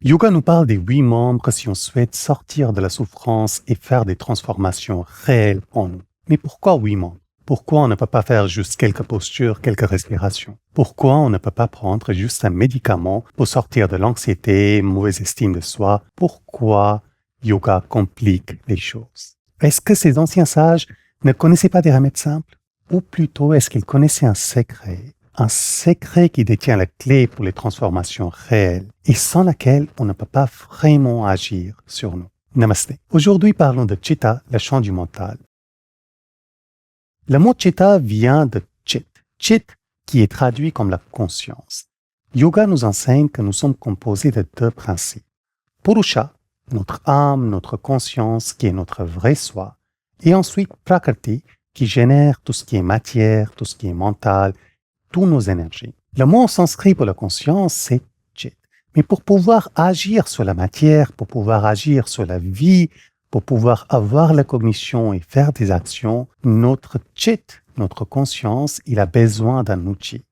Yoga nous parle des 8 membres si on souhaite sortir de la souffrance et faire des transformations réelles en nous. Mais pourquoi 8 membres? Pourquoi on ne peut pas faire juste quelques postures, quelques respirations? Pourquoi on ne peut pas prendre juste un médicament pour sortir de l'anxiété, mauvaise estime de soi? Pourquoi yoga complique les choses? Est-ce que ces anciens sages ne connaissaient pas des remèdes simples? Ou plutôt, est-ce qu'ils connaissaient un secret qui détient la clé pour les transformations réelles et sans laquelle on ne peut pas vraiment agir sur nous? Namasté. Aujourd'hui, parlons de Chitta, le chant du mental. Le mot Chitta vient de Chit. Chit, qui est traduit comme la conscience. Yoga nous enseigne que nous sommes composés de 2 principes. Purusha, notre âme, notre conscience, qui est notre vrai soi. Et ensuite, Prakriti, qui génère tout ce qui est matière, tout ce qui est mental, toutes nos énergies. Le mot en sanskrit pour la conscience, c'est Chit. Mais pour pouvoir agir sur la matière, pour pouvoir agir sur la vie, pour pouvoir avoir la cognition et faire des actions, notre Chit, notre conscience, il a besoin d'un outil.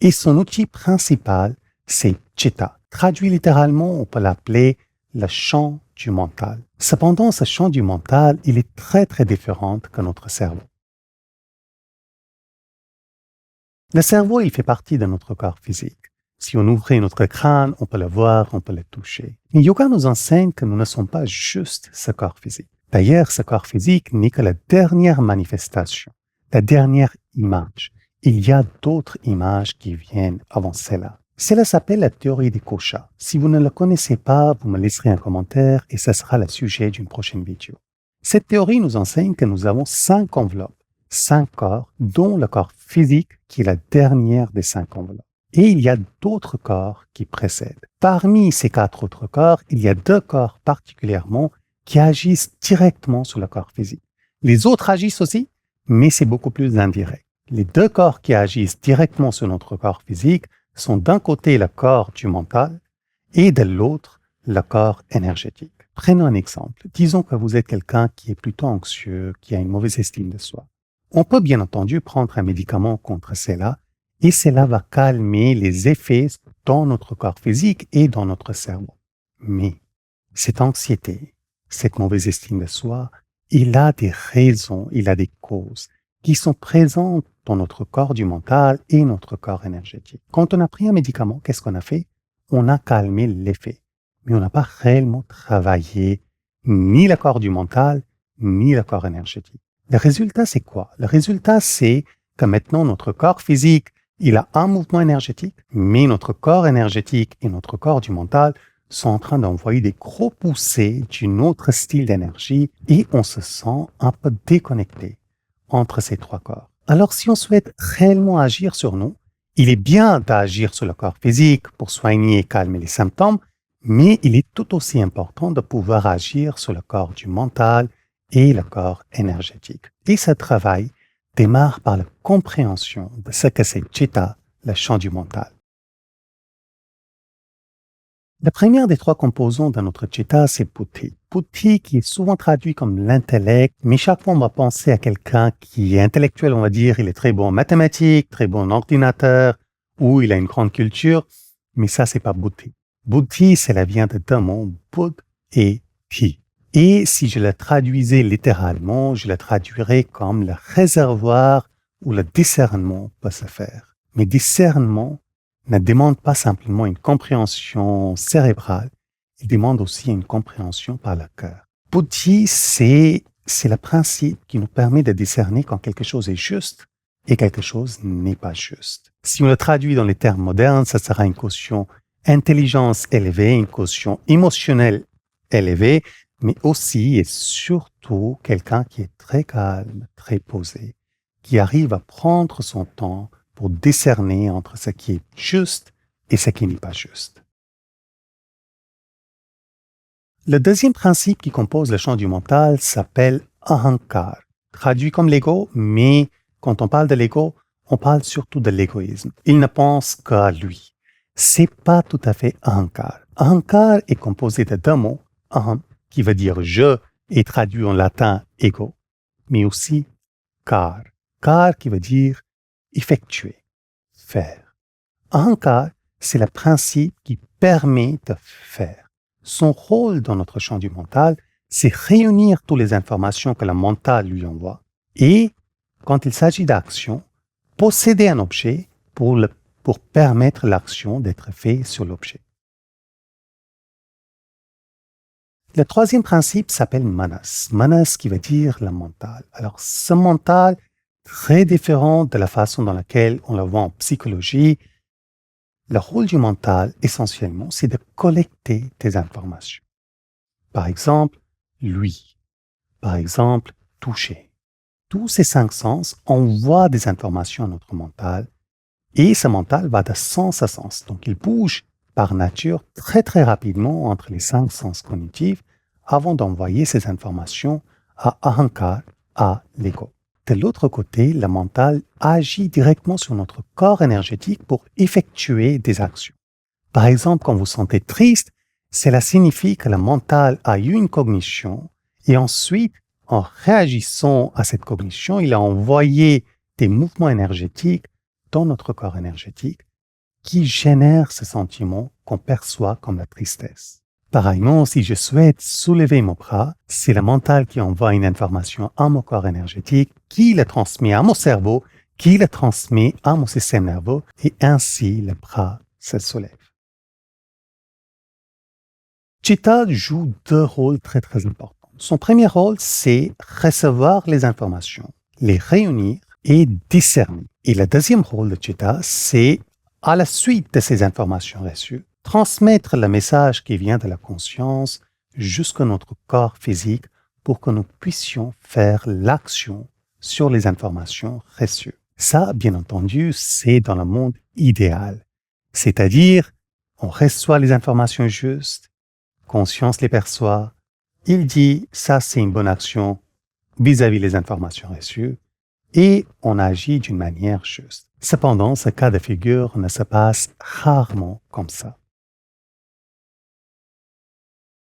Et son outil principal, c'est Chitta. Traduit littéralement, on peut l'appeler le chant du mental. Cependant, ce chant du mental, il est très très différent que notre cerveau. Le cerveau, il fait partie de notre corps physique. Si on ouvrait notre crâne, on peut le voir, on peut le toucher. Mais yoga nous enseigne que nous ne sommes pas juste ce corps physique. D'ailleurs, ce corps physique n'est que la dernière manifestation, la dernière image. Il y a d'autres images qui viennent avant celle-là. Cela s'appelle la théorie des koshas. Si vous ne la connaissez pas, vous me laisserez un commentaire et ce sera le sujet d'une prochaine vidéo. Cette théorie nous enseigne que nous avons 5 enveloppes. 5 corps, dont le corps physique qui est la dernière des 5 enveloppes. Et il y a d'autres corps qui précèdent. Parmi ces 4 autres corps, il y a 2 corps particulièrement qui agissent directement sur le corps physique. Les autres agissent aussi, mais c'est beaucoup plus indirect. Les 2 corps qui agissent directement sur notre corps physique sont d'un côté le corps du mental et de l'autre le corps énergétique. Prenons un exemple. Disons que vous êtes quelqu'un qui est plutôt anxieux, qui a une mauvaise estime de soi. On peut bien entendu prendre un médicament contre cela et cela va calmer les effets dans notre corps physique et dans notre cerveau. Mais cette anxiété, cette mauvaise estime de soi, il a des raisons, il a des causes qui sont présentes dans notre corps du mental et notre corps énergétique. Quand on a pris un médicament, qu'est-ce qu'on a fait? On a calmé l'effet, mais on n'a pas réellement travaillé ni le corps du mental, ni le corps énergétique. Le résultat, c'est quoi? Le résultat, c'est que maintenant, notre corps physique, il a un mouvement énergétique, mais notre corps énergétique et notre corps du mental sont en train d'envoyer des gros poussées d'un autre style d'énergie et on se sent un peu déconnecté entre ces 3 corps. Alors, si on souhaite réellement agir sur nous, il est bien d'agir sur le corps physique pour soigner et calmer les symptômes, mais il est tout aussi important de pouvoir agir sur le corps du mental et le corps énergétique. Et ce travail démarre par la compréhension de ce que c'est Chitta, le chant du mental. La première des 3 composants de notre Chitta, c'est Buddhi. Buddhi qui est souvent traduit comme l'intellect, mais chaque fois on va penser à quelqu'un qui est intellectuel, on va dire, il est très bon en mathématiques, très bon en ordinateur, ou il a une grande culture, mais ça c'est pas Buddhi. Buddhi, cela vient de 2 mots, Bud et Thi. Et si je la traduisais littéralement, je la traduirais comme le réservoir où le discernement peut se faire. Mais discernement ne demande pas simplement une compréhension cérébrale, il demande aussi une compréhension par le cœur. Buddhi, c'est le principe qui nous permet de discerner quand quelque chose est juste et quelque chose n'est pas juste. Si on le traduit dans les termes modernes, ça sera une quotient intelligence élevée, une quotient émotionnelle élevée, mais aussi et surtout quelqu'un qui est très calme, très posé, qui arrive à prendre son temps pour discerner entre ce qui est juste et ce qui n'est pas juste. Le deuxième principe qui compose le champ du mental s'appelle ahankar, traduit comme l'ego, mais quand on parle de l'ego, on parle surtout de l'égoïsme. Il ne pense qu'à lui. C'est pas tout à fait ahankar. Ahankar est composé de 2 mots, aham, qui veut dire je et traduit en latin ego, mais aussi kar. Kar qui veut dire effectuer, faire. Ahankar, c'est le principe qui permet de faire. son rôle dans notre champ du mental, c'est réunir toutes les informations que le mental lui envoie et, quand il s'agit d'action, posséder un objet pour permettre l'action d'être faite sur l'objet. Le troisième principe s'appelle manas. Manas qui veut dire le mental. Alors, ce mental, très différent de la façon dans laquelle on le voit en psychologie, le rôle du mental, essentiellement, c'est de collecter des informations. Par exemple, lui. Par exemple, toucher. Tous ces 5 sens envoient des informations à notre mental et ce mental va de sens à sens. Donc, il bouge par nature très très rapidement entre les 5 sens cognitifs avant d'envoyer ces informations à Ahankar, à l'ego. De l'autre côté, le mental agit directement sur notre corps énergétique pour effectuer des actions. Par exemple, quand vous sentez triste, cela signifie que le mental a eu une cognition et ensuite, en réagissant à cette cognition, il a envoyé des mouvements énergétiques dans notre corps énergétique qui génèrent ce sentiment qu'on perçoit comme la tristesse. Pareillement, si je souhaite soulever mon bras, c'est le mental qui envoie une information à mon corps énergétique, qui le transmet à mon cerveau, qui le transmet à mon système nerveux, et ainsi le bras se soulève. Chitta joue 2 rôles très très importants. Son premier rôle, c'est recevoir les informations, les réunir et discerner. Et le deuxième rôle de Chitta, c'est, à la suite de ces informations reçues, transmettre le message qui vient de la conscience jusqu'à notre corps physique pour que nous puissions faire l'action sur les informations reçues. Ça, bien entendu, c'est dans le monde idéal. C'est-à-dire, on reçoit les informations justes, conscience les perçoit, il dit ça c'est une bonne action vis-à-vis les informations reçues et on agit d'une manière juste. Cependant, ce cas de figure ne se passe rarement comme ça.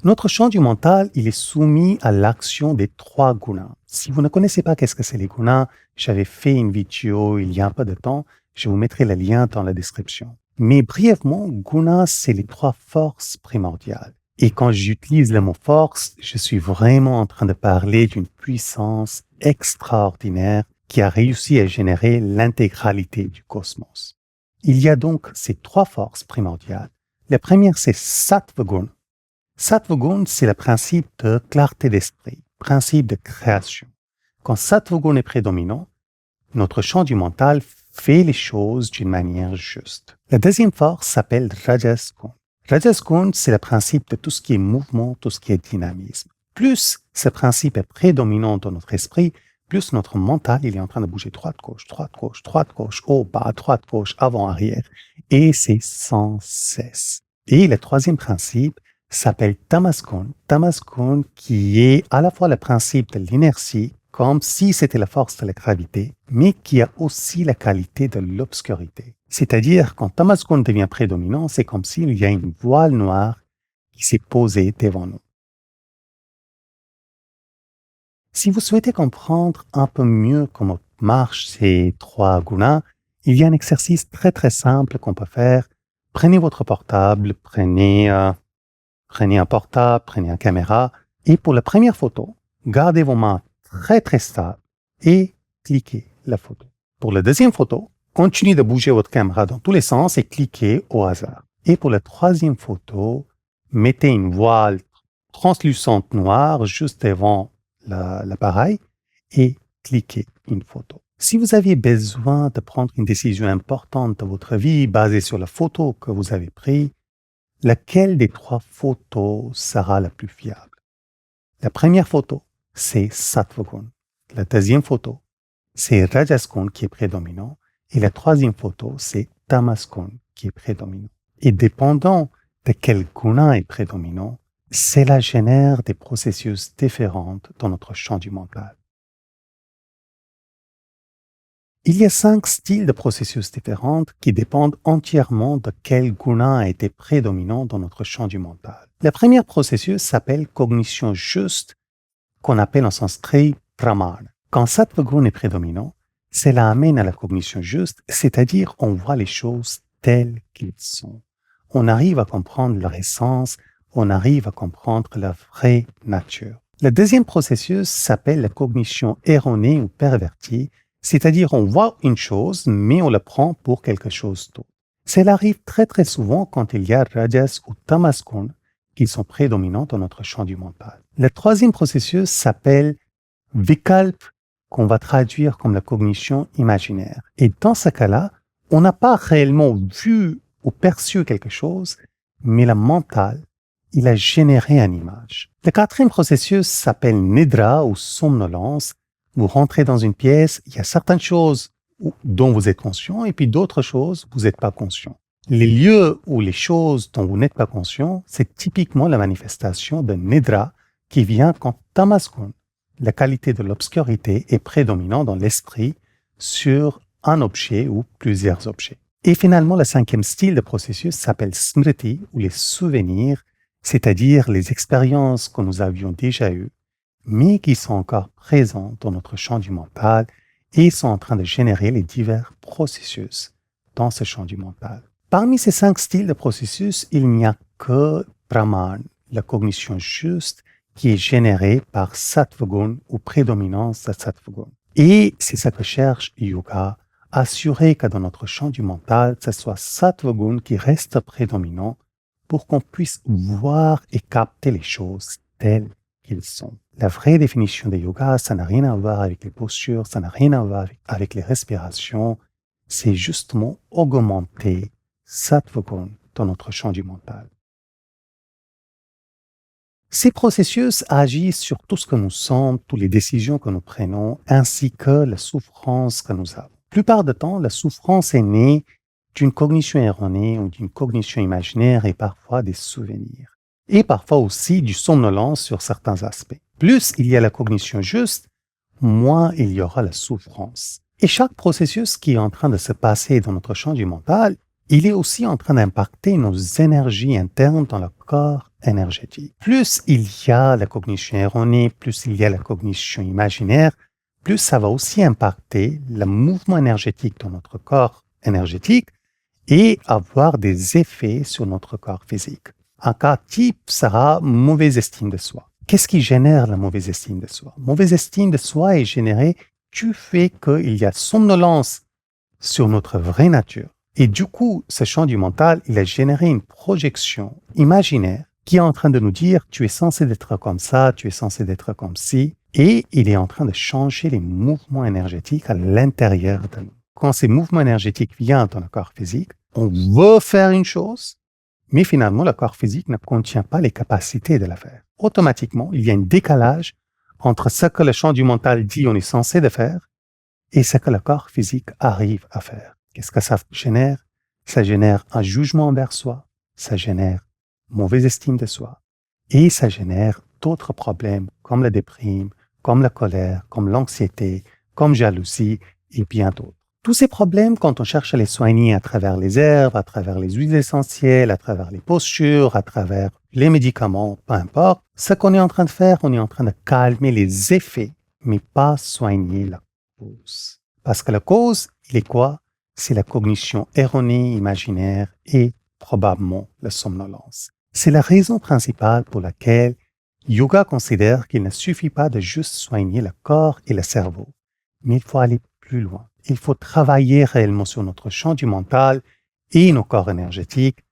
Notre champ du mental, il est soumis à l'action des 3 gunas. Si vous ne connaissez pas qu'est-ce que c'est les gunas, j'avais fait une vidéo il y a un peu de temps, je vous mettrai le lien dans la description. Mais brièvement, gunas, c'est les 3 forces primordiales. Et quand j'utilise le mot force, je suis vraiment en train de parler d'une puissance extraordinaire qui a réussi à générer l'intégralité du cosmos. Il y a donc ces 3 forces primordiales. La première, c'est Sattva Guna. Sattva Guna, c'est le principe de clarté d'esprit, principe de création. Quand Sattva Guna est prédominant, notre champ du mental fait les choses d'une manière juste. La deuxième force s'appelle Rajas Guna. Rajas Guna, c'est le principe de tout ce qui est mouvement, tout ce qui est dynamisme. Plus ce principe est prédominant dans notre esprit, plus notre mental, il est en train de bouger droite-gauche, droite-gauche, droite-gauche, haut, bas, droite-gauche, avant, arrière. Et c'est sans cesse. Et le troisième principe s'appelle Tamas Guna. Tamas Guna qui est à la fois le principe de l'inertie, comme si c'était la force de la gravité, mais qui a aussi la qualité de l'obscurité. C'est-à-dire, quand Tamas Guna devient prédominant, c'est comme s'il y a une voile noire qui s'est posée devant nous. Si vous souhaitez comprendre un peu mieux comment marchent ces 3 gunas, il y a un exercice très très simple qu'on peut faire. Prenez votre portable, prenez un portable, prenez une caméra, et pour la première photo, gardez vos mains très très stables et cliquez la photo. Pour la deuxième photo, continuez de bouger votre caméra dans tous les sens et cliquez au hasard. Et pour la troisième photo, mettez une voile translucente noire juste devant l'appareil et cliquez une photo. Si vous aviez besoin de prendre une décision importante de votre vie basée sur la photo que vous avez prise, laquelle des 3 photos sera la plus fiable? La première photo, c'est Sattva Guna. La deuxième photo, c'est Rajas Guna qui est prédominant. Et la troisième photo, c'est Tamas Guna qui est prédominant. Et dépendant de quel guna est prédominant, cela génère des processus différents dans notre champ du mental. Il y a 5 styles de processus différents qui dépendent entièrement de quel guna a été prédominant dans notre champ du mental. Le premier processus s'appelle cognition juste, qu'on appelle en sanskrit pramana. Quand Sattva Guna est prédominant, cela amène à la cognition juste, c'est-à-dire on voit les choses telles qu'elles sont. On arrive à comprendre leur essence, on arrive à comprendre la vraie nature. Le deuxième processus s'appelle la cognition erronée ou pervertie, c'est-à-dire on voit une chose, mais on la prend pour quelque chose d'autre. Cela arrive très très souvent quand il y a rajas ou tamas guna qui sont prédominants dans notre champ du mental. Le troisième processus s'appelle vikalp, qu'on va traduire comme la cognition imaginaire. Et dans ce cas-là, on n'a pas réellement vu ou perçu quelque chose, mais le mental, il a généré une image. Le quatrième processus s'appelle nidra ou somnolence. Vous rentrez dans une pièce, il y a certaines choses dont vous êtes conscient et puis d'autres choses, vous n'êtes pas conscient. Les lieux ou les choses dont vous n'êtes pas conscient, c'est typiquement la manifestation de nidra qui vient quand tamas guna, la qualité de l'obscurité, est prédominante dans l'esprit sur un objet ou plusieurs objets. Et finalement, le cinquième style de processus s'appelle smriti ou les souvenirs, c'est-à-dire les expériences que nous avions déjà eues, mais qui sont encore présentes dans notre champ du mental et sont en train de générer les divers processus dans ce champ du mental. Parmi ces 5 styles de processus, il n'y a que Brahman, la cognition juste, qui est générée par Sattva-guna ou prédominance de Sattva-guna. Et c'est ce que cherche Yoga, assurer que dans notre champ du mental, ce soit Sattva-guna qui reste prédominant pour qu'on puisse voir et capter les choses telles qu'elles sont. La vraie définition de yoga, ça n'a rien à voir avec les postures, ça n'a rien à voir avec les respirations, c'est justement augmenter Sattva-guna dans notre champ du mental. Ces processus agissent sur tout ce que nous sommes, toutes les décisions que nous prenons, ainsi que la souffrance que nous avons. La plupart du temps, la souffrance est née d'une cognition erronée ou d'une cognition imaginaire et parfois des souvenirs. Et parfois aussi du somnolence sur certains aspects. Plus il y a la cognition juste, moins il y aura la souffrance. Et chaque processus qui est en train de se passer dans notre champ du mental, il est aussi en train d'impacter nos énergies internes dans le corps énergétique. Plus il y a la cognition erronée, plus il y a la cognition imaginaire, plus ça va aussi impacter le mouvement énergétique dans notre corps énergétique et avoir des effets sur notre corps physique. Un cas type sera mauvaise estime de soi. Qu'est-ce qui génère la mauvaise estime de soi? Mauvaise estime de soi est générée du fait qu'il y a somnolence sur notre vraie nature. Et du coup, ce champ du mental, il a généré une projection imaginaire qui est en train de nous dire « tu es censé être comme ça, tu es censé être comme ci », et il est en train de changer les mouvements énergétiques à l'intérieur de nous. Quand ces mouvements énergétiques viennent dans le corps physique, on veut faire une chose, mais finalement, le corps physique ne contient pas les capacités de la faire. Automatiquement, il y a un décalage entre ce que le champ du mental dit on est censé de faire et ce que le corps physique arrive à faire. Qu'est-ce que ça génère? Ça génère un jugement envers soi, ça génère mauvaise estime de soi et ça génère d'autres problèmes comme la déprime, comme la colère, comme l'anxiété, comme jalousie et bien d'autres. Tous ces problèmes, quand on cherche à les soigner à travers les herbes, à travers les huiles essentielles, à travers les postures, à travers les médicaments, peu importe, ce qu'on est en train de faire, on est en train de calmer les effets, mais pas soigner la cause. Parce que la cause, il est quoi? C'est la cognition erronée, imaginaire et probablement la somnolence. C'est la raison principale pour laquelle Yoga considère qu'il ne suffit pas de juste soigner le corps et le cerveau, mais il faut aller plus loin. Il faut travailler réellement sur notre champ du mental et nos corps énergétiques,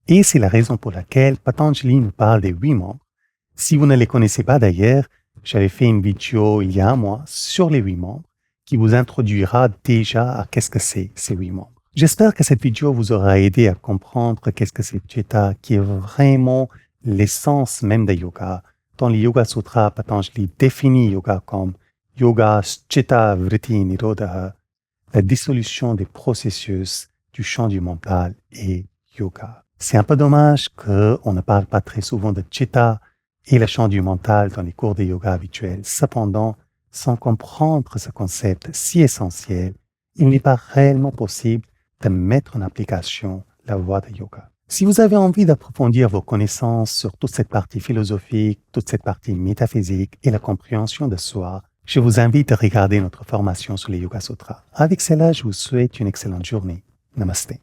et c'est la raison pour laquelle Patanjali nous parle des 8 membres. Si vous ne les connaissez pas d'ailleurs, j'avais fait une vidéo il y a un mois sur les 8 membres qui vous introduira déjà à qu'est-ce que c'est ces 8 membres. J'espère que cette vidéo vous aura aidé à comprendre qu'est-ce que c'est Chitta, qui est vraiment l'essence même de yoga. Dans les Yoga Sutras, Patanjali définit yoga comme yoga chitta vritti nirodha, la dissolution des processus du champ du mental et yoga. C'est un peu dommage qu'on ne parle pas très souvent de chitta et le champ du mental dans les cours de yoga habituels. Cependant, sans comprendre ce concept si essentiel, il n'est pas réellement possible de mettre en application la voie de yoga. Si vous avez envie d'approfondir vos connaissances sur toute cette partie philosophique, toute cette partie métaphysique et la compréhension de soi, je vous invite à regarder notre formation sur les Yoga Sutras. Avec cela, je vous souhaite une excellente journée. Namaste.